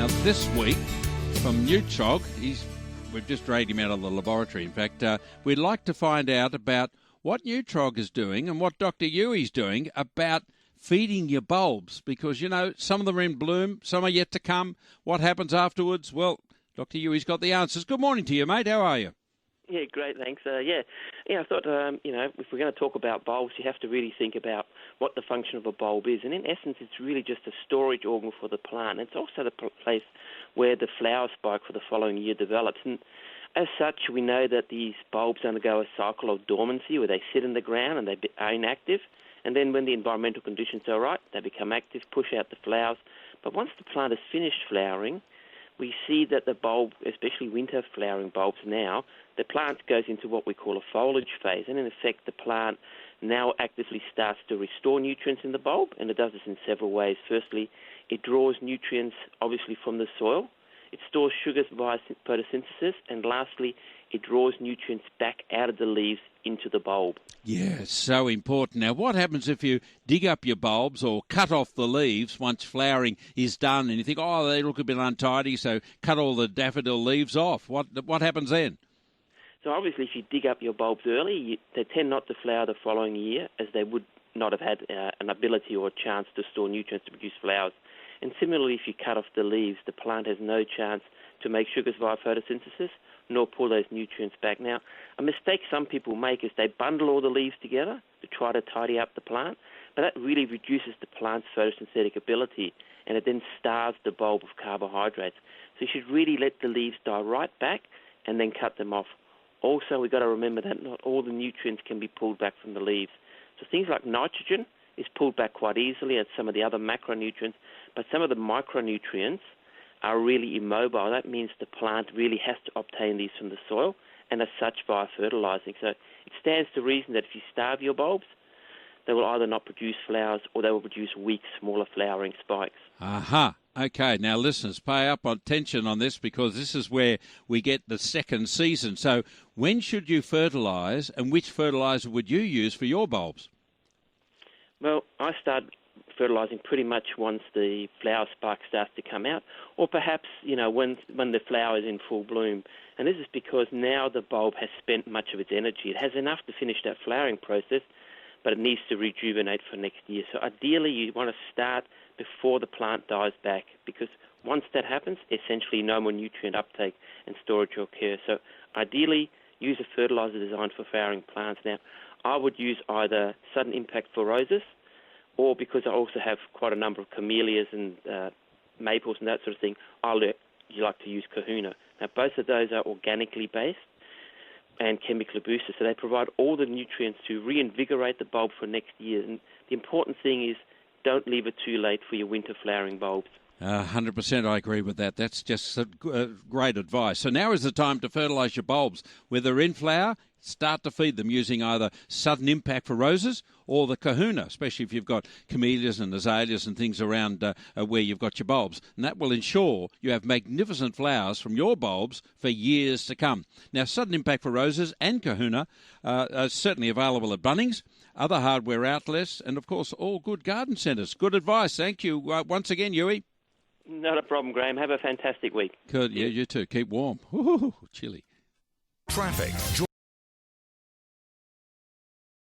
Now, this week, from Nutrog, we've just dragged him out of the laboratory. In fact, we'd like to find out about what Nutrog is doing and what Dr. Yui's doing about feeding your bulbs, because, you know, some of them are in bloom, some are yet to come. What happens afterwards? Well, Dr. Yui's got the answers. Good morning to you, mate. How are you? Yeah, great, thanks. I thought, if we're going to talk about bulbs, you have to really think about what the function of a bulb is. And in essence, it's really just a storage organ for the plant. It's also the place where the flower spike for the following year develops. And as such, we know that these bulbs undergo a cycle of dormancy where they sit in the ground and they are inactive. And then when the environmental conditions are right, they become active, push out the flowers. But once the plant has finished flowering, we see that the bulb, especially winter flowering bulbs now, the plant goes into what we call a foliage phase. And in effect, the plant now actively starts to restore nutrients in the bulb, and it does this in several ways. Firstly, it draws nutrients, obviously, from the soil. It stores sugars via photosynthesis. And lastly, it draws nutrients back out of the leaves into the bulb. Yeah, so important. Now, what happens if you dig up your bulbs or cut off the leaves once flowering is done and you think, oh, they look a bit untidy, so cut all the daffodil leaves off? What happens then? So obviously, if you dig up your bulbs early, they tend not to flower the following year, as they would not have had an ability or a chance to store nutrients to produce flowers. And similarly, if you cut off the leaves, the plant has no chance to make sugars via photosynthesis, nor pull those nutrients back. Now, a mistake some people make is they bundle all the leaves together to try to tidy up the plant, but that really reduces the plant's photosynthetic ability, and it then starves the bulb of carbohydrates. So you should really let the leaves die right back and then cut them off. Also, we've got to remember that not all the nutrients can be pulled back from the leaves. So things like nitrogen is pulled back quite easily, and some of the other macronutrients, but some of the micronutrients are really immobile. That means the plant really has to obtain these from the soil, and as such via fertilizing. So it stands to reason that if you starve your bulbs, they will either not produce flowers or they will produce weak, smaller flowering spikes. Aha. Okay, now listeners, pay up attention on this, because this is where we get the second season. So when should you fertilise, and which fertiliser would you use for your bulbs? Well, I start fertilising pretty much once the flower spike starts to come out, or perhaps, when the flower is in full bloom. And this is because now the bulb has spent much of its energy. It has enough to finish that flowering process, but it needs to rejuvenate for next year. So ideally, you want to start before the plant dies back, because once that happens, essentially no more nutrient uptake and storage will occur. So ideally, use a fertilizer designed for flowering plants. Now, I would use either Sudden Impact for roses, or because I also have quite a number of camellias and maples and that sort of thing, you like to use Kahuna. Now, both of those are organically based and chemically boosted, so they provide all the nutrients to reinvigorate the bulb for next year. And the important thing is, don't leave it too late for your winter flowering bulbs. 100% I agree with that. That's just great advice. So now is the time to fertilise your bulbs. Whether they're in flower, start to feed them using either Sudden Impact for roses or the Kahuna, especially if you've got camellias and azaleas and things around where you've got your bulbs. And that will ensure you have magnificent flowers from your bulbs for years to come. Now, Sudden Impact for roses and Kahuna are certainly available at Bunnings, other hardware outlets, and, of course, all good garden centres. Good advice. Thank you once again, Yui. Not a problem, Graham. Have a fantastic week. Good. Yeah, you too. Keep warm. Ooh, chilly. Traffic.